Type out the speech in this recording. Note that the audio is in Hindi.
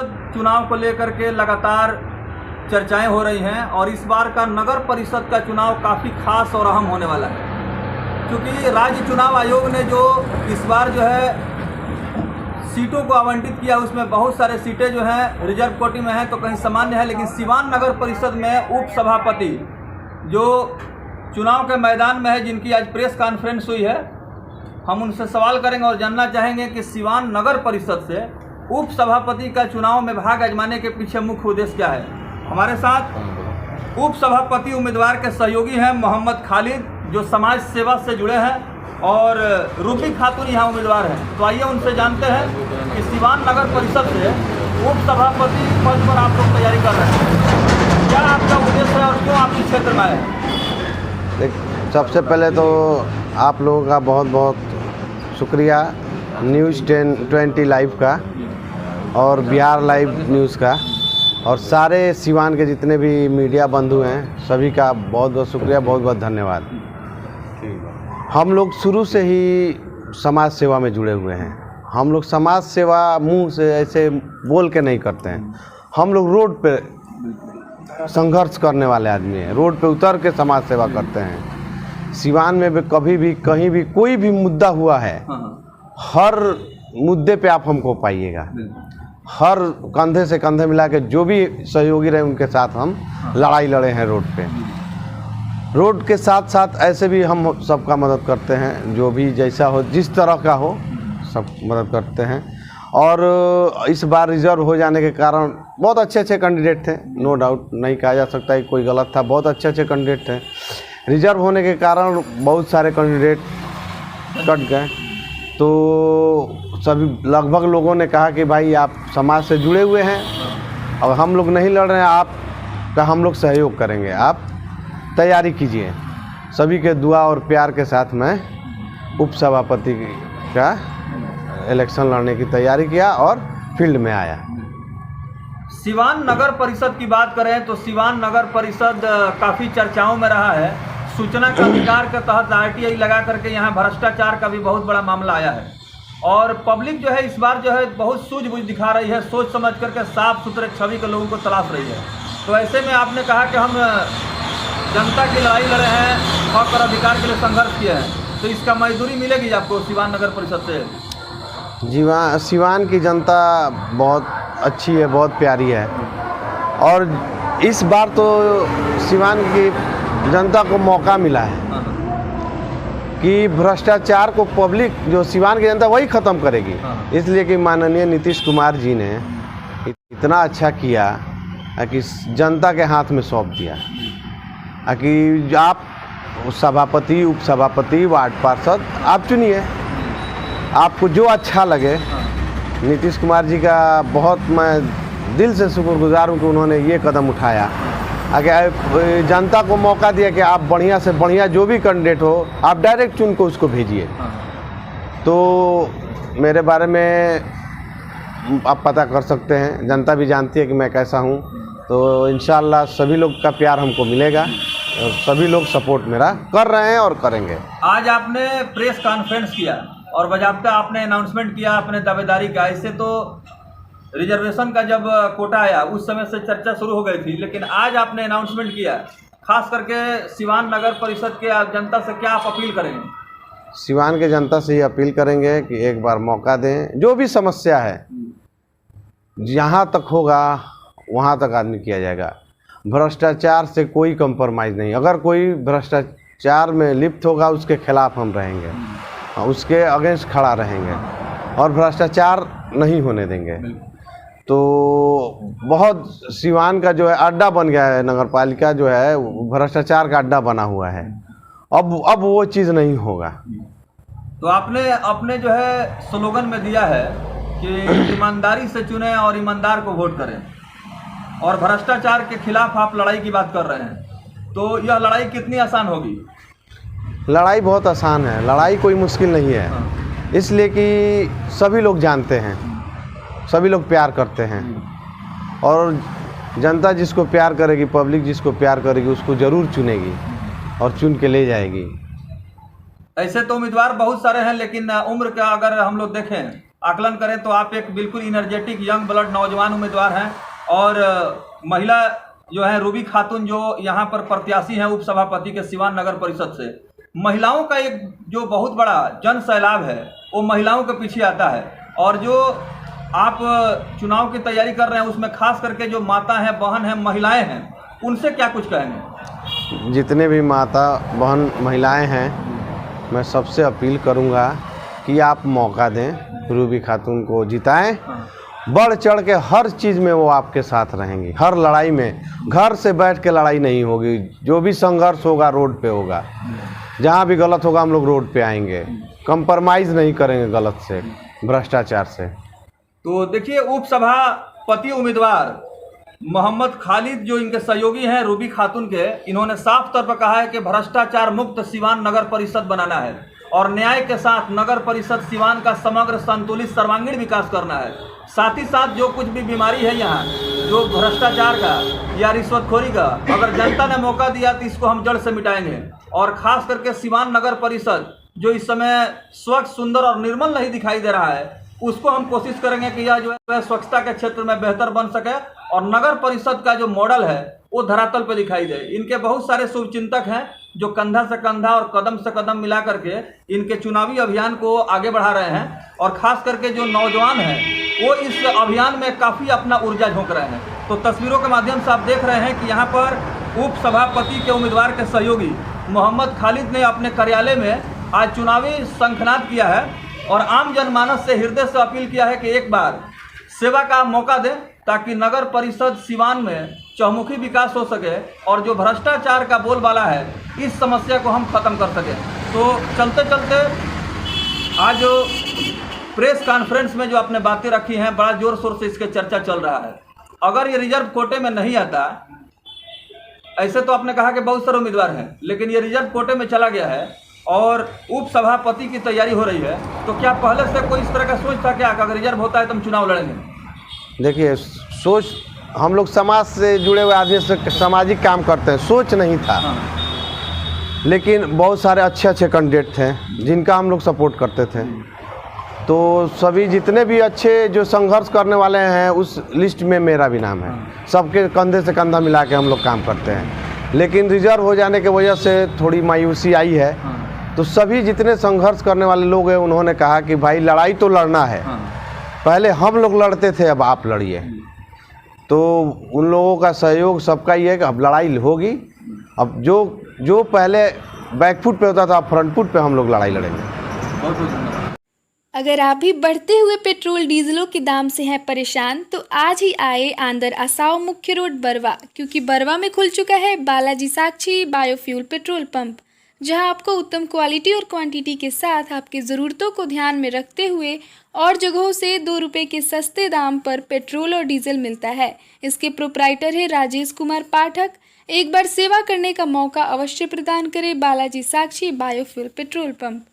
परिषद चुनाव को लेकर के लगातार चर्चाएं हो रही हैं और इस बार का नगर परिषद का चुनाव काफ़ी खास और अहम होने वाला है, क्योंकि राज्य चुनाव आयोग ने जो इस बार जो है सीटों को आवंटित किया, उसमें बहुत सारे सीटें जो हैं रिजर्व कोटी में हैं तो कहीं सामान्य है। लेकिन सिवान नगर परिषद में उप सभापति जो चुनाव के मैदान में है, जिनकी आज प्रेस कॉन्फ्रेंस हुई है, हम उनसे सवाल करेंगे और जानना चाहेंगे कि सिवान नगर परिषद से उप सभापति का चुनाव में भाग आजमाने के पीछे मुख्य उद्देश्य क्या है। हमारे साथ उप सभापति उम्मीदवार के सहयोगी हैं मोहम्मद खालिद, जो समाज सेवा से जुड़े हैं, और रूबी खातून यहाँ उम्मीदवार हैं। तो आइए उनसे जानते हैं कि सिवान नगर परिषद से उप सभापति पद पर आप लोग तैयारी कर रहे हैं, क्या आपका उद्देश्य है और क्यों आप इस क्षेत्र में आए हैं। सबसे पहले तो आप लोगों का बहुत बहुत शुक्रिया न्यूज़ 1020 लाइव का और बिहार लाइव न्यूज़ का, और सारे सिवान के जितने भी मीडिया बंधु हैं सभी का बहुत बहुत शुक्रिया, बहुत बहुत धन्यवाद। हम लोग शुरू से ही समाज सेवा में जुड़े हुए हैं। हम लोग समाज सेवा मुंह से ऐसे बोल के नहीं करते हैं, हम लोग रोड पे संघर्ष करने वाले आदमी हैं, रोड पे उतर के समाज सेवा करते हैं। सिवान में भी कभी भी कहीं भी कोई भी मुद्दा हुआ है, हर मुद्दे पे आप हमको पाइएगा। हर कंधे से कंधे मिला के जो भी सहयोगी रहे उनके साथ हम लड़ाई लड़े हैं रोड पे। रोड के साथ साथ ऐसे भी हम सबका मदद करते हैं, जो भी जैसा हो जिस तरह का हो सब मदद करते हैं। और इस बार रिजर्व हो जाने के कारण बहुत अच्छे अच्छे कैंडिडेट थे, नो डाउट, नहीं कहा जा सकता कि कोई गलत था, बहुत अच्छे अच्छे कैंडिडेट थे। रिजर्व होने के कारण बहुत सारे कैंडिडेट कट गए, तो सभी लगभग लोगों ने कहा कि भाई आप समाज से जुड़े हुए हैं और हम लोग नहीं लड़ रहे हैं, आपका हम लोग सहयोग करेंगे, आप तैयारी कीजिए। सभी के दुआ और प्यार के साथ मैं उप सभापति का इलेक्शन लड़ने की तैयारी किया और फील्ड में आया। सिवान नगर परिषद की बात करें तो सिवान नगर परिषद काफ़ी चर्चाओं में रहा है। सूचना का अधिकार के तहत RTI लगा करके यहाँ भ्रष्टाचार का भी बहुत बड़ा मामला आया है और पब्लिक जो है इस बार जो है बहुत सूझबूझ दिखा रही है, सोच समझ करके साफ सुथरे छवि के लोगों को तलाश रही है। तो ऐसे में आपने कहा कि हम जनता की लड़ाई लड़े हैं, हक और अधिकार के लिए संघर्ष किए हैं, तो इसका मजदूरी मिलेगी आपको सिवान नगर परिषद से। सिवान की जनता बहुत अच्छी है, बहुत प्यारी है, और इस बार तो सिवान की जनता को मौका मिला है कि भ्रष्टाचार को पब्लिक, जो सिवान की जनता वही ख़त्म करेगी। इसलिए कि माननीय नीतीश कुमार जी ने इतना अच्छा किया कि जनता के हाथ में सौंप दिया कि आप सभापति, उप सभापति, वार्ड पार्षद आप चुनिए, आपको जो अच्छा लगे। नीतीश कुमार जी का बहुत मैं दिल से शुक्रगुजार हूँ कि उन्होंने ये कदम उठाया, अगर जनता को मौका दिया कि आप बढ़िया से बढ़िया जो भी कैंडिडेट हो आप डायरेक्ट चुन को उसको भेजिए। तो मेरे बारे में आप पता कर सकते हैं, जनता भी जानती है कि मैं कैसा हूँ, तो इंशाअल्लाह सभी लोग का प्यार हमको मिलेगा और सभी लोग सपोर्ट मेरा कर रहे हैं और करेंगे। आज आपने प्रेस कॉन्फ्रेंस किया और बाकायदा आपने अनाउंसमेंट किया अपने दावेदारी का। इससे तो रिजर्वेशन का जब कोटा आया उस समय से चर्चा शुरू हो गई थी, लेकिन आज आपने अनाउंसमेंट किया, खास करके सिवान नगर परिषद के आप जनता से क्या आप अपील करेंगे। सिवान के जनता से ये अपील करेंगे कि एक बार मौका दें, जो भी समस्या है जहाँ तक होगा वहाँ तक आदमी किया जाएगा। भ्रष्टाचार से कोई कंप्रोमाइज़ नहीं, अगर कोई भ्रष्टाचार में लिप्त होगा उसके खिलाफ हम रहेंगे, उसके अगेंस्ट खड़ा रहेंगे और भ्रष्टाचार नहीं होने देंगे। तो बहुत सिवान का जो है अड्डा बन गया है, नगर पालिका जो है भ्रष्टाचार का अड्डा बना हुआ है, अब वो चीज़ नहीं होगा। तो आपने अपने जो है स्लोगन में दिया है कि ईमानदारी से चुने और ईमानदार को वोट करें, और भ्रष्टाचार के खिलाफ आप लड़ाई की बात कर रहे हैं, तो यह लड़ाई कितनी आसान होगी। लड़ाई बहुत आसान है, लड़ाई कोई मुश्किल नहीं है। इसलिए कि सभी लोग जानते हैं, सभी लोग प्यार करते हैं, और जनता जिसको प्यार करेगी, पब्लिक जिसको प्यार करेगी उसको ज़रूर चुनेगी और चुन के ले जाएगी। ऐसे तो उम्मीदवार बहुत सारे हैं, लेकिन उम्र का अगर हम लोग देखें, आकलन करें तो आप एक बिल्कुल इनर्जेटिक यंग ब्लड नौजवान उम्मीदवार हैं। और महिला जो है रूबी खातून जो यहाँ पर प्रत्याशी हैं उपसभापति के सिवान नगर परिषद से, महिलाओं का एक जो बहुत बड़ा जन सैलाब है वो महिलाओं के पीछे आता है। और जो आप चुनाव की तैयारी कर रहे हैं उसमें खास करके जो माता हैं, बहन हैं, महिलाएं हैं, उनसे क्या कुछ कहेंगे? जितने भी माता बहन महिलाएं हैं, मैं सबसे अपील करूंगा कि आप मौका दें, रूबी खातून को जिताएं। बढ़ चढ़ के हर चीज़ में वो आपके साथ रहेंगी, हर लड़ाई में। घर से बैठ के लड़ाई नहीं होगी, जो भी संघर्ष होगा रोड पे होगा। जहाँ भी गलत होगा हम लोग रोड पे आएंगे, कंप्रोमाइज़ नहीं करेंगे गलत से, भ्रष्टाचार से। तो देखिए उपसभापति उम्मीदवार मोहम्मद खालिद जो इनके सहयोगी हैं रूबी खातून के, इन्होंने साफ तौर पर कहा है कि भ्रष्टाचार मुक्त सिवान नगर परिषद बनाना है और न्याय के साथ नगर परिषद सिवान का समग्र संतुलित सर्वांगीण विकास करना है। साथ ही साथ जो कुछ भी बीमारी है यहाँ, जो भ्रष्टाचार का या रिश्वतखोरी का, अगर जनता ने मौका दिया तो इसको हम जड़ से मिटाएंगे। और खास करके सिवान नगर परिषद जो इस समय स्वच्छ, सुंदर और निर्मल नहीं दिखाई दे रहा है, उसको हम कोशिश करेंगे कि यह जो है स्वच्छता के क्षेत्र में बेहतर बन सके और नगर परिषद का जो मॉडल है वो धरातल पर दिखाई दे। इनके बहुत सारे शुभचिंतक हैं जो कंधा से कंधा और कदम से कदम मिला करके इनके चुनावी अभियान को आगे बढ़ा रहे हैं। और खास करके जो नौजवान हैं वो इस अभियान में काफ़ी अपना ऊर्जा झोंक रहे हैं। तो तस्वीरों के माध्यम से आप देख रहे हैं कि यहाँ पर उपसभापति के उम्मीदवार के सहयोगी मोहम्मद खालिद ने अपने कार्यालय में आज चुनावी शंखनाद किया है और आम जनमानस से हृदय से अपील किया है कि एक बार सेवा का मौका दें ताकि नगर परिषद सिवान में चहुमुखी विकास हो सके और जो भ्रष्टाचार का बोलबाला है इस समस्या को हम खत्म कर सकें। तो चलते चलते आज जो प्रेस कॉन्फ्रेंस में जो आपने बातें रखी हैं, बड़ा जोर शोर से इसके चर्चा चल रहा है। अगर ये रिजर्व कोटे में नहीं आता, ऐसे तो आपने कहा कि बहुत सारे उम्मीदवार हैं, लेकिन ये रिजर्व कोटे में चला गया है और उपसभापति की तैयारी हो रही है, तो क्या पहले से कोई इस तरह का सोच था क्या कि अगर रिजर्व होता है तो हम चुनाव लड़ेंगे? देखिए, सोच, हम लोग समाज से जुड़े हुए आदमी से सामाजिक काम करते हैं, सोच नहीं था। लेकिन बहुत सारे अच्छे अच्छे कैंडिडेट थे जिनका हम लोग सपोर्ट करते थे। तो सभी जितने भी अच्छे जो संघर्ष करने वाले हैं उस लिस्ट में मेरा भी नाम है। सबके कंधे से कंधा मिला के हम लोग काम करते हैं। लेकिन रिजर्व हो जाने की वजह से थोड़ी मायूसी आई है। तो सभी जितने संघर्ष करने वाले लोग हैं उन्होंने कहा कि भाई लड़ाई तो लड़ना है, पहले हम लोग लड़ते थे अब आप लड़िए। तो उन लोगों का सहयोग सबका ही है कि अब लड़ाई होगी। अब जो पहले बैकफुट पे होता था अब फ्रंट फुट पे हम लोग लड़ाई लड़ेंगे। बहुत बहुत धन्यवाद। अगर आप भी बढ़ते हुए पेट्रोल डीजलों के दाम से हैं परेशान तो आज ही आए आंदर असाव मुख्य रोड बरवा, क्योंकि बरवा में खुल चुका है बालाजी साक्षी बायोफ्यूल पेट्रोल पंप, जहां आपको उत्तम क्वालिटी और क्वांटिटी के साथ आपकी ज़रूरतों को ध्यान में रखते हुए और जगहों से 2 रुपये के सस्ते दाम पर पेट्रोल और डीजल मिलता है। इसके प्रोप्राइटर है राजेश कुमार पाठक। एक बार सेवा करने का मौका अवश्य प्रदान करें बालाजी साक्षी बायोफ्यूल पेट्रोल पंप।